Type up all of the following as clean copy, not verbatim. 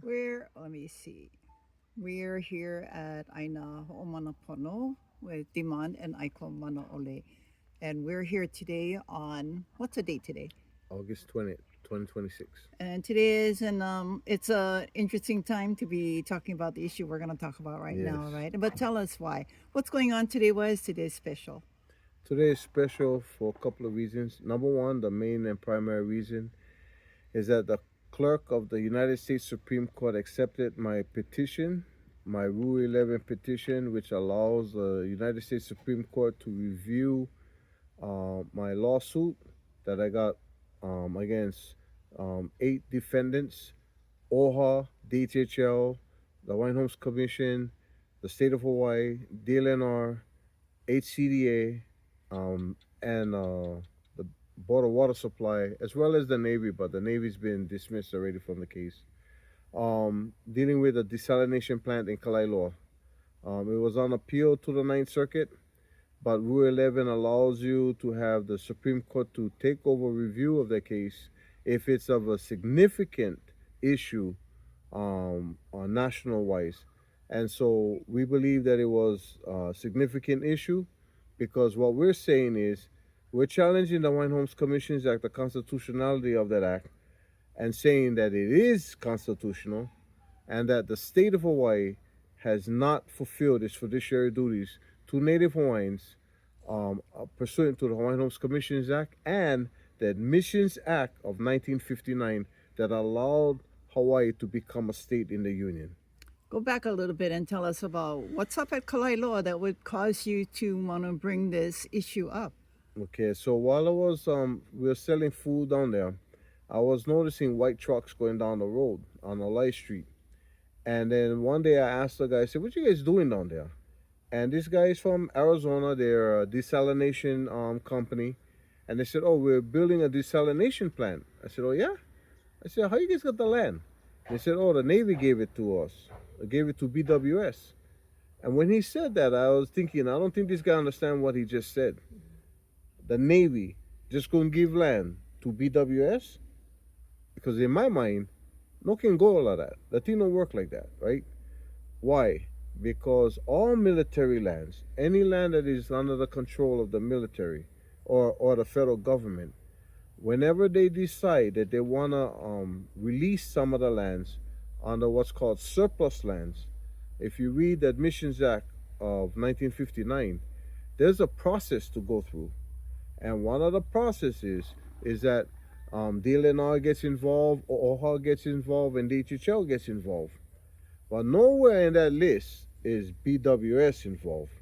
Let me see. We're here at Aina Ho'omanapono with Diman and Aiko Manaole. And we're here today on, what's the date today? August 20th, 2026. And today is it's a interesting time to be talking about the issue we're going to talk about right Yes. now, right? But tell us why. What's going on today? Why is today special? Today is special for a couple of reasons. Number one, the main and primary reason is that the clerk of the United States Supreme Court accepted my petition, my Rule 11 petition, which allows the United States Supreme Court to review my lawsuit that I got against 8 defendants: OHA, DHL, the White Homes Commission, the State of Hawaii, DLNR, HCDA, and the Board of Water Supply, as well as the Navy, but the Navy's been dismissed already from the case. Dealing with a desalination plant in Kalaeloa. It was on appeal to the Ninth Circuit, but Rule 11 allows you to have the Supreme Court to take over review of the case if it's of a significant issue national wise. And so we believe that it was a significant issue because what we're saying is we're challenging the White Homes Commissions Act, the constitutionality of that act, and saying that it is constitutional and that the state of Hawaii has not fulfilled its fiduciary duties to Native Hawaiians pursuant to the Hawaiian Homes Commissions Act and the Admissions Act of 1959 that allowed Hawaii to become a state in the Union. Go back a little bit and tell us about what's up at Kalaeloa that would cause you to want to bring this issue up. Okay, so while I was we were selling food down there, I was noticing white trucks going down the road on a light street. And then one day I asked the guy, I said, "What you guys doing down there?" And this guy is from Arizona. They're a desalination company. And they said, "Oh, we're building a desalination plant." I said, "Oh, yeah?" I said, "How you guys got the land?" They said, "Oh, the Navy gave it to us. They gave it to BWS." And when he said that, I was thinking, I don't think this guy understands what he just said. The Navy just couldn't give land to BWS? Because in my mind, no can go all of that. The thing don't work like that, right? Why? Because all military lands, any land that is under the control of the military or the federal government, whenever they decide that they want to release some of the lands under what's called surplus lands, if you read the Admissions Act of 1959, there's a process to go through. And one of the processes is that DLNR gets involved, OHA gets involved, and DHL gets involved. But nowhere in that list is BWS involved.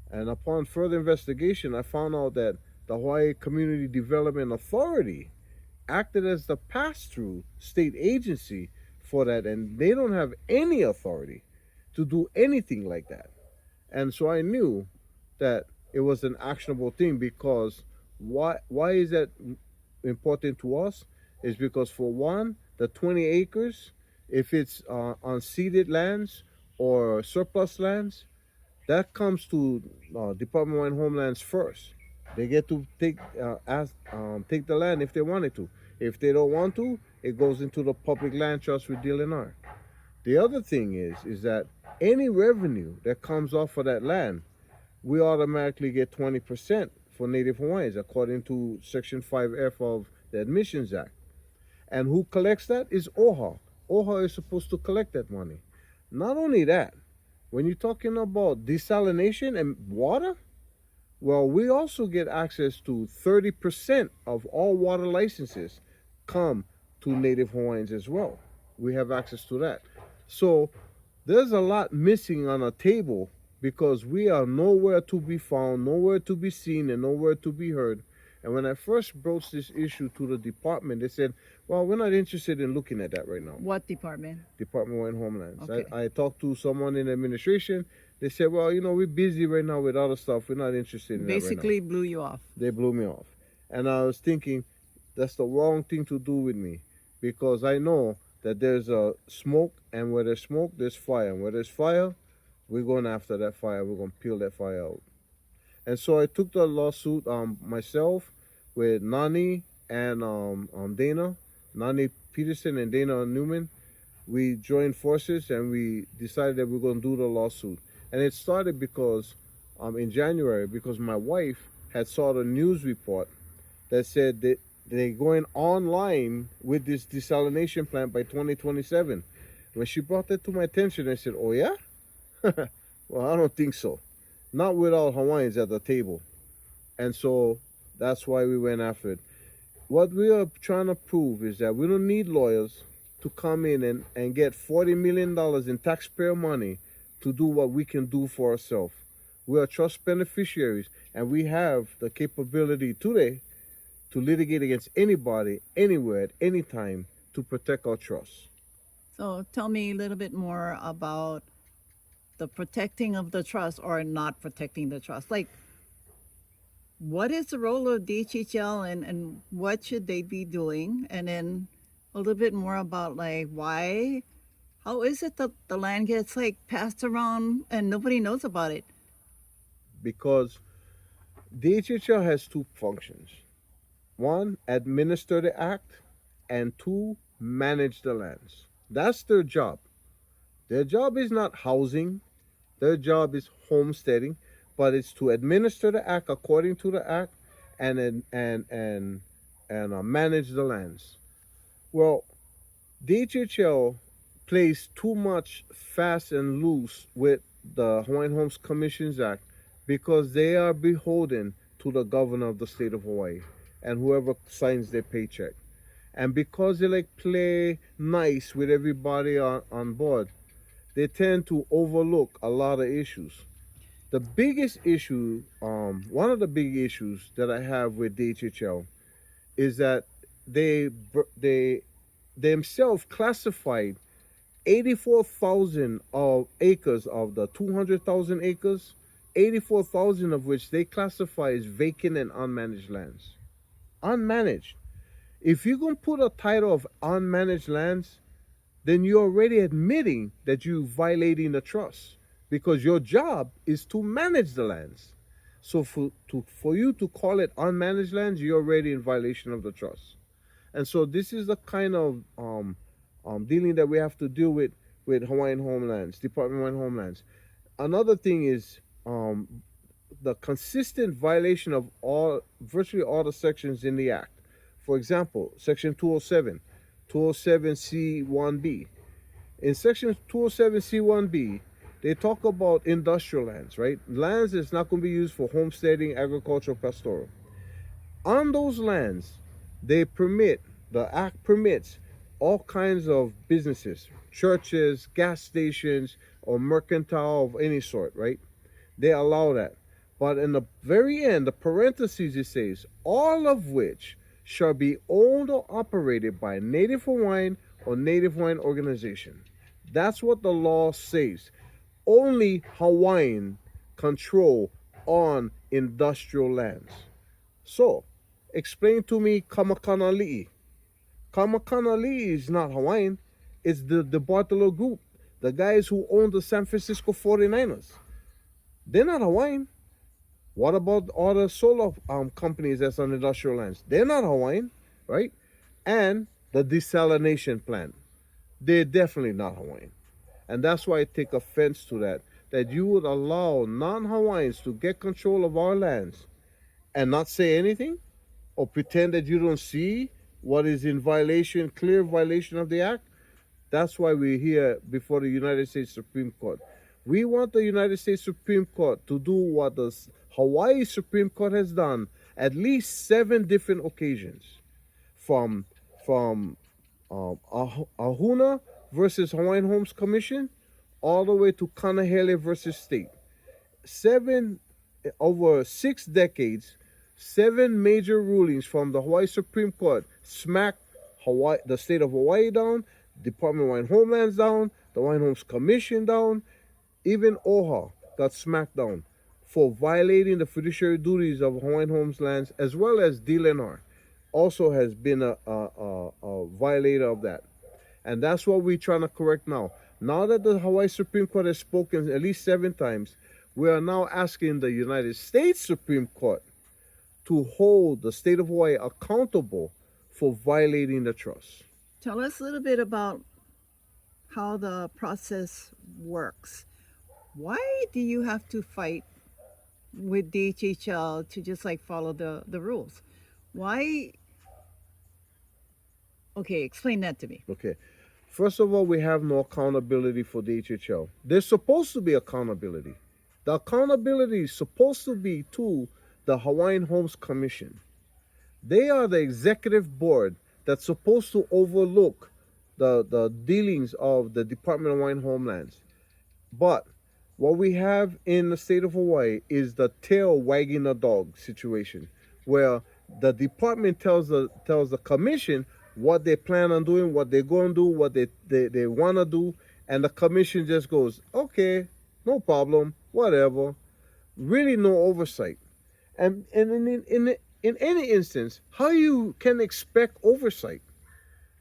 And upon further investigation, I found out that the Hawaii Community Development Authority acted as the pass-through state agency for that, and they don't have any authority to do anything like that. And so I knew that it was an actionable thing because why is that important to us? Is because for one, the 20 acres, if it's on ceded lands or surplus lands, that comes to Department of Homelands first. They get to take the land if they wanted to. If they don't want to, it goes into the public land trust with DLNR. The other thing is that any revenue that comes off of that land, we automatically get 20% for Native Hawaiians according to Section 5F of the Admissions Act. And who collects that is OHA. OHA is supposed to collect that money. Not only that, when you're talking about desalination and water, well, we also get access to 30% of all water licenses come to Native Hawaiians as well. We have access to that. So there's a lot missing on a table because we are nowhere to be found, nowhere to be seen, and nowhere to be heard. And when I first broached this issue to the department, they said, "Well, we're not interested in looking at that right now." What department? Department of Homelands. Okay. I talked to someone in administration. They said, "Well, we're busy right now with other stuff. We're not interested in that right now." Basically blew you off. They blew me off. And I was thinking, that's the wrong thing to do with me because I know that there's a smoke, and where there's smoke, there's fire. And where there's fire, we're going after that fire. We're going to peel that fire out. And so I took the lawsuit myself with Nani and Dana, Nani Peterson and Dana Newman. we joined forces and we decided that we're going to do the lawsuit. And it started because in January, because my wife had saw the news report that said that they're going online with this desalination plant by 2027. When she brought that to my attention, I said, "Oh yeah? Well, I don't think so. Not with all Hawaiians at the table." And so that's why we went after it. What we are trying to prove is that we don't need lawyers to come in and get $40 million in taxpayer money to do what we can do for ourselves. We are trust beneficiaries, and we have the capability today to litigate against anybody, anywhere, at any time to protect our trust. So tell me a little bit more about the protecting of the trust or not protecting the trust. Like, what is the role of DHHL and what should they be doing? And then a little bit more about like why, how is it that the land gets like passed around and nobody knows about it? Because DHHL has two functions: one, administer the act, and two, manage the lands. That's their job. Their job is not housing, their job is homesteading, but it's to administer the act according to the act and manage the lands. Well, DHHL plays too much fast and loose with the Hawaiian Homes Commissions Act because they are beholden to the governor of the state of Hawaii and whoever signs their paycheck. And because they like play nice with everybody on board, they tend to overlook a lot of issues. The biggest issue, one of the big issues that I have with DHHL is that they themselves classified 84,000 of acres of the 200,000 acres, 84,000 of which they classify as vacant and unmanaged lands. Unmanaged. If you're going to put a title of unmanaged lands, then you're already admitting that you're violating the trust because your job is to manage the lands. So for you to call it unmanaged lands, you're already in violation of the trust. And so this is the kind of dealing that we have to deal with Hawaiian Homelands, Department of Hawaiian Homelands. Another thing is the consistent violation of virtually all the sections in the Act. For example, Section 207, 207C1B. In Section 207C1B, they talk about industrial lands, right? Lands that's not going to be used for homesteading, agricultural, pastoral. On those lands, the Act permits all kinds of businesses, churches, gas stations, or mercantile of any sort, right? They allow that. But in the very end, the parentheses, it says, all of which shall be owned or operated by Native Hawaiian or Native Hawaiian organization. That's what the law says. Only Hawaiian control on industrial lands. So, explain to me Kamakanali'i. Kamakanali'i is not Hawaiian. It's the Bartolo Group, the guys who own the San Francisco 49ers. They're not Hawaiian. What about all the solar companies that's on industrial lands? They're not Hawaiian, right? And the desalination plant, they're definitely not Hawaiian. And that's why I take offense to that you would allow non-Hawaiians to get control of our lands and not say anything or pretend that you don't see what is in violation, clear violation of the Act. That's why we're here before the United States Supreme Court. We want the United States Supreme Court to do what the Hawaii Supreme Court has done at least 7 different occasions, from Ahuna versus Hawaiian Homes Commission all the way to Kanahele versus state. Over 6 decades, 7 major rulings from the Hawaii Supreme Court smacked the state of Hawaii down, Department of Hawaiian Homelands down, the Hawaiian Homes Commission down, even OHA got smacked down for violating the fiduciary duties of Hawaiian Homes Lands, as well as DLNR also has been a violator of that. And that's what we're trying to correct now. Now that the Hawaii Supreme Court has spoken at least 7 times, we are now asking the United States Supreme Court to hold the state of Hawaii accountable for violating the trust. Tell us a little bit about how the process works, why do you have to fight with DHHL to just like follow the rules? Why? Okay, explain that to me. Okay. First of all, we have no accountability for the HHL. There's supposed to be accountability. The accountability is supposed to be to the Hawaiian Homes Commission. They are the executive board that's supposed to overlook the dealings of the Department of Hawaiian Homelands. But what we have in the state of Hawaii is the tail wagging the dog situation, where the department tells the commission what they plan on doing, what they're going to do, what they want to do, and the commission just goes, okay, no problem, whatever. Really no oversight. And in any instance, how you can expect oversight?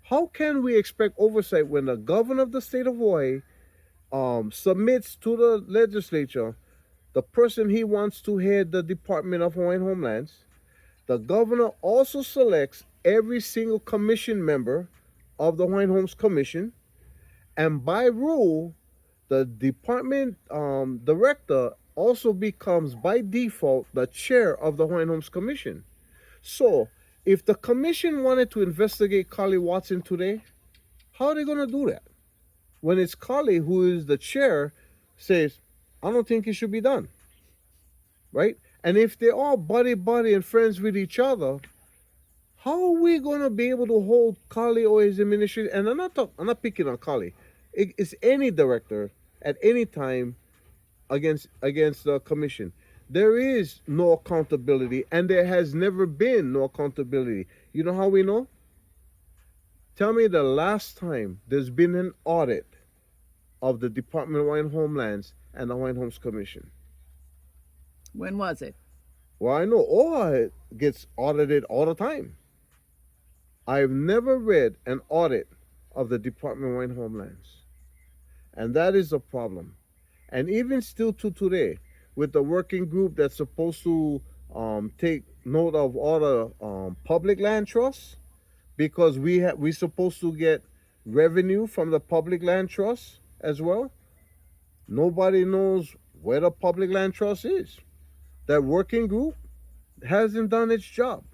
How can we expect oversight when the governor of the state of Hawaii submits to the legislature the person he wants to head the Department of Hawaiian Homelands? The governor also selects every single commission member of the Hawaiian Homes Commission, and by rule, the department director also becomes by default the chair of the Hawaiian Homes Commission. So, if the commission wanted to investigate Carly Watson today, how are they going to do that? When it's Carly, who is the chair, says, I don't think it should be done. Right? And if they're all buddy and friends with each other, how are we going to be able to hold Carly or his administration? And I'm not picking on Carly. It's any director at any time against the commission. There is no accountability, and there has never been no accountability. You know how we know? Tell me the last time there's been an audit of the Department of Hawaiian Homelands and the Hawaiian Homes Commission. When was it? Well, I know OHA gets audited all the time. I've never read an audit of the Department of Hawaiian Homelands. And that is a problem. And even still to today, with the working group that's supposed to take note of all the public land trusts, because we're supposed to get revenue from the public land trust as well. Nobody knows where the public land trust is. That working group hasn't done its job.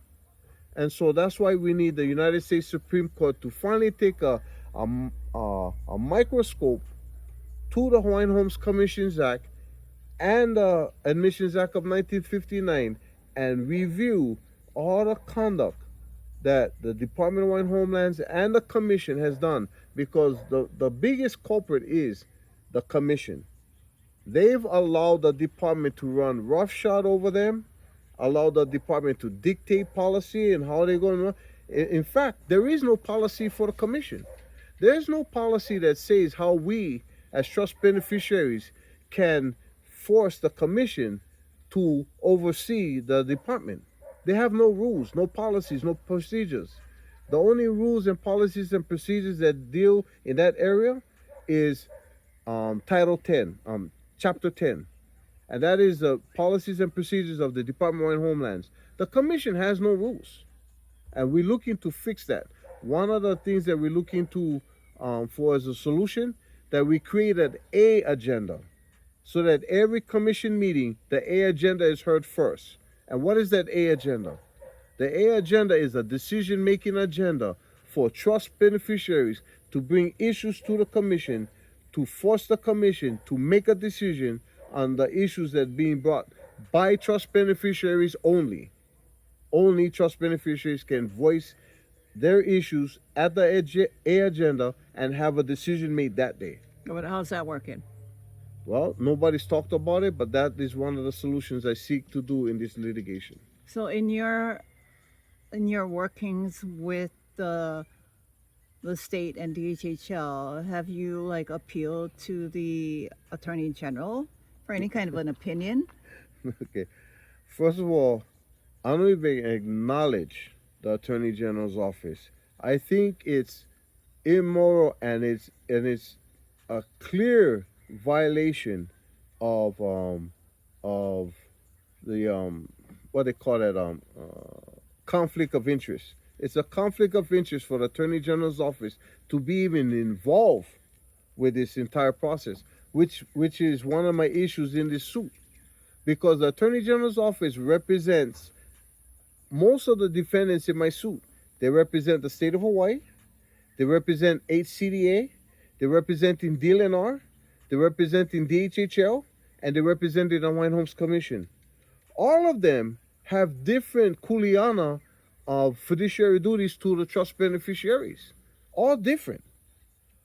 And so that's why we need the United States Supreme Court to finally take a microscope to the Hawaiian Homes Commissions Act and the Admissions Act of 1959 and review all the conduct that the Department of Hawaiian Homelands and the Commission has done, because the biggest culprit is the Commission. They've allowed the department to run roughshod over them, allowed the department to dictate policy and how they're going to run. In fact, there is no policy for the Commission. There's no policy that says how we, as trust beneficiaries, can force the Commission to oversee the department. They have no rules, no policies, no procedures. The only rules and policies and procedures that deal in that area is Title 10, Chapter 10. And that is the policies and procedures of the Department of Hawaiian Homelands. The Commission has no rules. And we're looking to fix that. One of the things that we're looking to for as a solution, that we create an A agenda, so that every commission meeting, the A agenda is heard first. And what is that A agenda? The A agenda is a decision-making agenda for trust beneficiaries to bring issues to the commission, to force the commission to make a decision on the issues that are being brought by trust beneficiaries only. Only trust beneficiaries can voice their issues at the A agenda and have a decision made that day. But how's that working? Well, nobody's talked about it, but that is one of the solutions I seek to do in this litigation. So in your workings with the state and DHHL, have you like appealed to the Attorney General for any kind of an opinion? Okay. First of all, I don't even acknowledge the Attorney General's office. I think it's immoral and it's a clear violation of the what they call it conflict of interest. It's a conflict of interest for the Attorney General's office to be even involved with this entire process, which is one of my issues in this suit, because the Attorney General's office represents most of the defendants in my suit. They represent the state of Hawaii, they represent HCDA, they're representing DLNR, they're representing DHHL, and they're representing the Hawaiian Homes Commission. All of them have different kuleana of fiduciary duties to the trust beneficiaries. All different.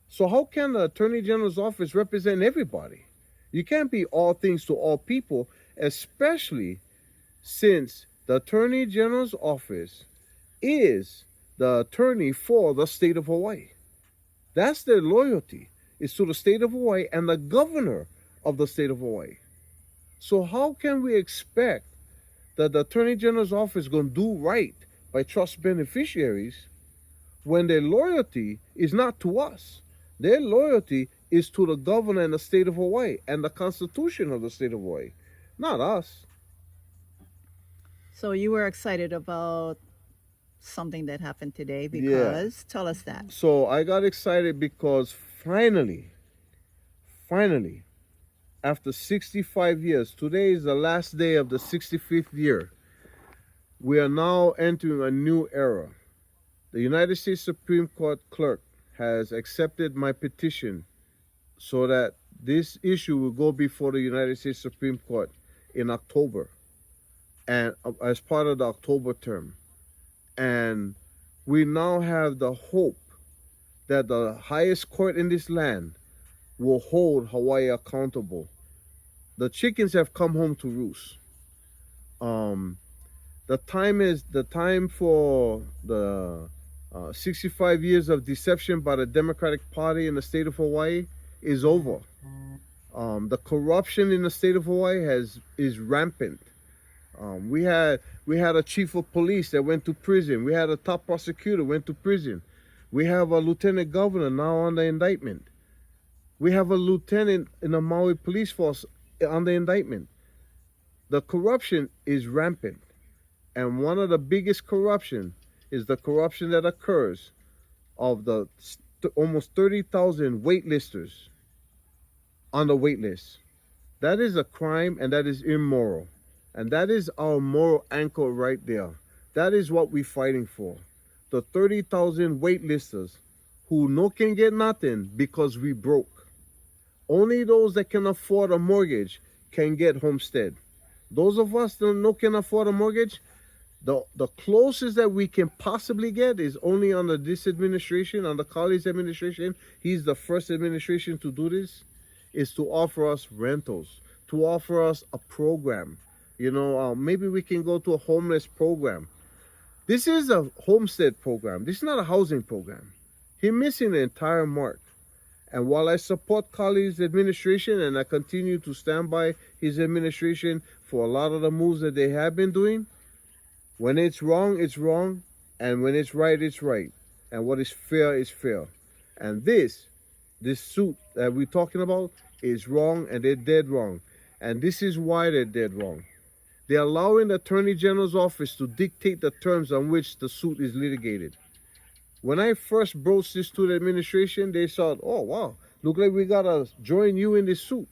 So how can the Attorney General's office represent everybody? You can't be all things to all people, especially since the Attorney General's office is the attorney for the state of Hawaii. That's their loyalty, is to the state of Hawaii and the governor of the state of Hawaii. So how can we expect that the Attorney General's office is going to do right by trust beneficiaries when their loyalty is not to us? Their loyalty is to the governor and the state of Hawaii and the Constitution of the state of Hawaii, not us. So you were excited about something that happened today Yeah. because tell us that. So I got excited because finally, after 65 years, today is the last day of the 65th year. We are now entering a new era. The United States Supreme Court clerk has accepted my petition so that this issue will go before the United States Supreme Court in October, and as part of the October term. And we now have the hope that the highest court in this land will hold Hawaii accountable. The chickens have come home to roost. The time for the 65 years of deception by the Democratic Party in the state of Hawaii is over. The corruption in the state of Hawaii is rampant. We had a chief of police that went to prison. We had a top prosecutor went to prison. We have a lieutenant governor now under indictment. We have a lieutenant in the Maui police force under indictment. The corruption is rampant. And one of the biggest corruption is the corruption that occurs of the almost 30,000 waitlisters on the wait list. That is a crime and that is immoral. And that is our moral anchor right there. That is what we're fighting for. The 30,000 waitlisters who no can get nothing because we broke. Only those that can afford a mortgage can get homestead. Those of us that no can afford a mortgage, the closest that we can possibly get is only under this administration, under Collins administration. He's the first administration to do this, is to offer us rentals, to offer us a program. Maybe we can go to a homeless program. This is a homestead program. This is not a housing program. He's missing the entire mark. And while I support Collins' administration and I continue to stand by his administration for a lot of the moves that they have been doing, when it's wrong, it's wrong. And when it's right, it's right. And what is fair is fair. And this suit that we're talking about is wrong, and they're dead wrong. And this is why they're dead wrong. They're allowing the Attorney General's office to dictate the terms on which the suit is litigated. When I first broached this to the administration, they thought, oh, wow, look like we got to join you in this suit.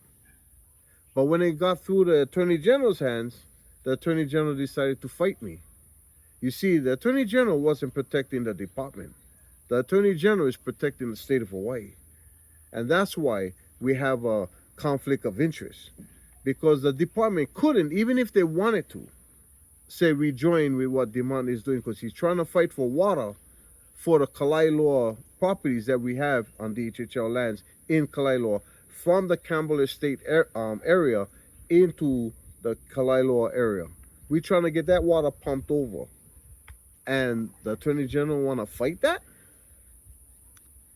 But when it got through the Attorney General's hands, the Attorney General decided to fight me. You see, the Attorney General wasn't protecting the department. The Attorney General is protecting the state of Hawaii. And that's why we have a conflict of interest. Because the department couldn't, even if they wanted to, say we join with what Demont is doing, because he's trying to fight for water for the Kalaeloa properties that we have on DHHL lands in Kalaeloa from the Campbell Estate area into the Kalaeloa area. We're trying to get that water pumped over. And the Attorney General want to fight that?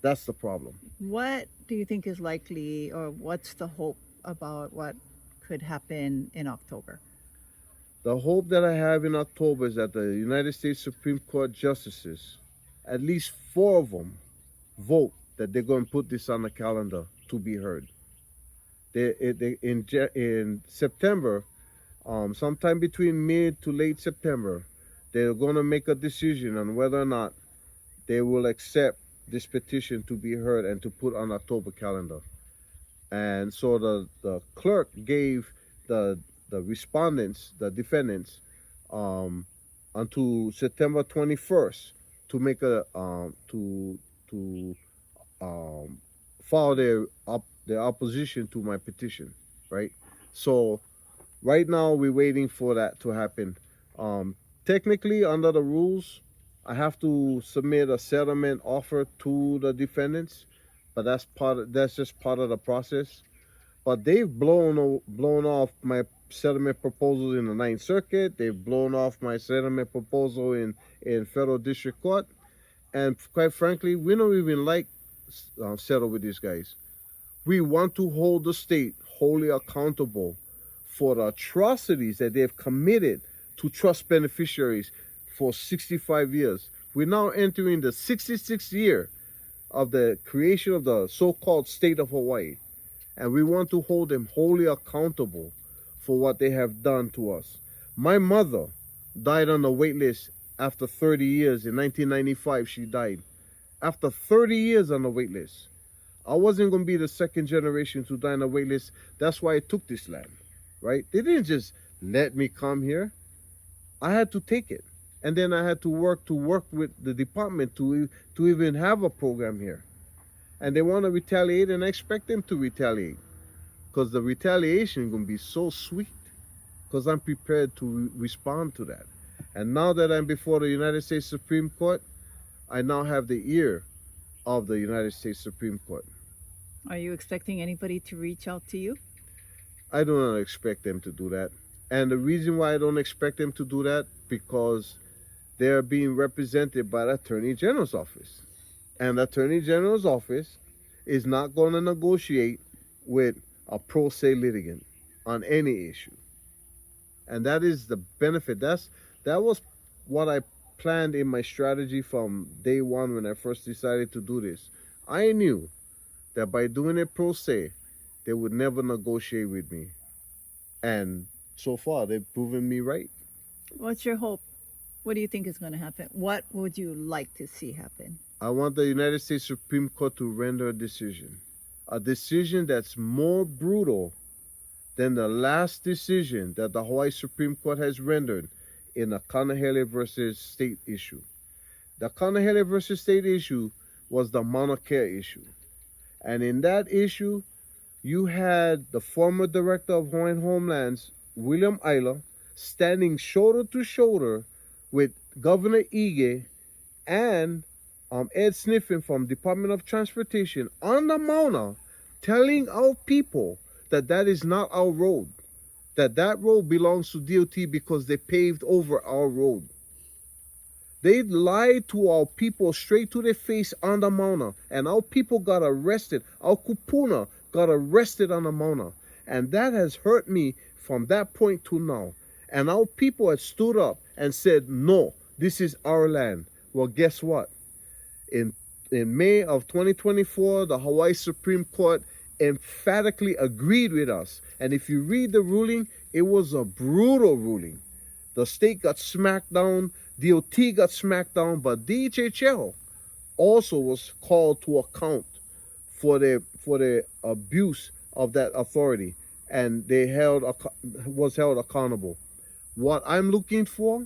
That's the problem. What do you think is likely, or what's the hope about what could happen in October? The hope that I have in October is that the United States Supreme Court justices, at least 4 of them, vote that they're going to put this on the calendar to be heard. In September, sometime between mid to late September, they're going to make a decision on whether or not they will accept this petition to be heard and to put on October calendar. And so the clerk gave the respondents, the defendants, um, until September 21st to make a to file their opposition to my petition, right? So right now we're waiting for that to happen. Technically, under the rules, I have to submit a settlement offer to the defendants, but that's just part of the process. But they've blown off my settlement proposal in the Ninth Circuit. They've blown off my settlement proposal in federal district court, and quite frankly, we don't even like settle with these guys. We want to hold the state wholly accountable for the atrocities that they've committed to trust beneficiaries for 65 years. We're now entering the 66th year of the creation of the so-called state of Hawaii. And we want to hold them wholly accountable for what they have done to us. My mother died on the wait list after 30 years. In 1995, she died. After 30 years on the wait list. I wasn't going to be the second generation to die on the wait list. That's why I took this land, right? They didn't just let me come here. I had to take it. And then I had to work with the department to even have a program here. And they want to retaliate, and I expect them to retaliate. Because the retaliation is going to be so sweet. Because I'm prepared to respond to that. And now that I'm before the United States Supreme Court, I now have the ear of the United States Supreme Court. Are you expecting anybody to reach out to you? I do not expect them to do that. And the reason why I don't expect them to do that, because they're being represented by the Attorney General's office. And the Attorney General's office is not going to negotiate with a pro se litigant on any issue. And that is the benefit. That was what I planned in my strategy from day one when I first decided to do this. I knew that by doing it pro se, they would never negotiate with me. And so far, they've proven me right. What's your hope? What do you think is going to happen? What would you like to see happen? I want the United States Supreme Court to render a decision that's more brutal than the last decision that the Hawaii Supreme Court has rendered in the Kanahele versus State issue. The Kanahele versus State issue was the Mauna Kea issue. And in that issue, you had the former director of Hawaiian Homelands, William Ayla, standing shoulder to shoulder with Governor Ige and Ed Sniffen from Department of Transportation on the Mauna, telling our people that that is not our road, that road belongs to DOT because they paved over our road. They lied to our people straight to their face on the Mauna, and our people got arrested. Our kupuna got arrested on the Mauna, and that has hurt me from that point to now. And our people had stood up and said, no, this is our land. Well, guess what? In May of 2024, the Hawaii Supreme Court emphatically agreed with us. And if you read the ruling, it was a brutal ruling. The state got smacked down, DOT got smacked down, but DHHL also was called to account for the abuse of that authority, and they was held accountable. What I'm looking for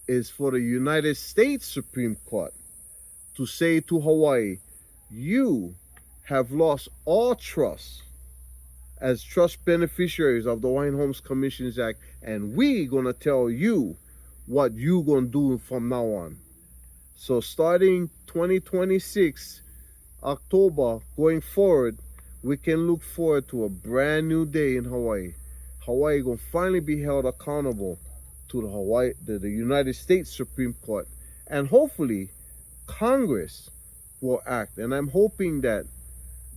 is for the United States Supreme Court to say to Hawaii, you have lost all trust as trust beneficiaries of the Hawaiian Homes Commissions Act, and we gonna tell you what you gonna do from now on. So starting 2026, October, going forward, we can look forward to a brand new day in Hawaii. Hawaii gonna finally be held accountable to the United States Supreme Court, and hopefully Congress will act. And I'm hoping that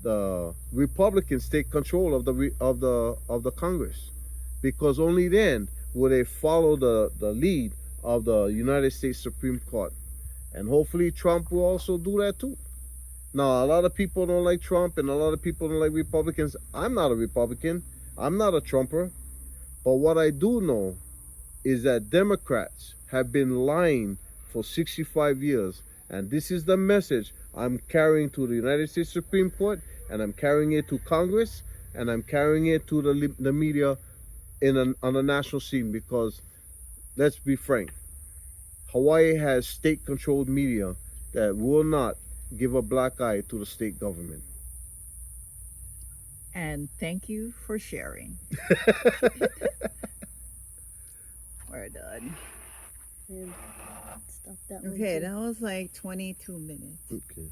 the Republicans take control of the Congress, because only then will they follow the lead of the United States Supreme Court. And hopefully Trump will also do that too. Now, a lot of people don't like Trump and a lot of people don't like Republicans. I'm not a Republican. I'm not a Trumper. But what I do know is that Democrats have been lying for 65 years. And this is the message I'm carrying to the United States Supreme Court, and I'm carrying it to Congress, and I'm carrying it to the media on a national scene, because let's be frank, Hawaii has state-controlled media that will not give a black eye to the state government. And thank you for sharing. We're done. And stop that one Okay, too. that was like 22 minutes. Okay.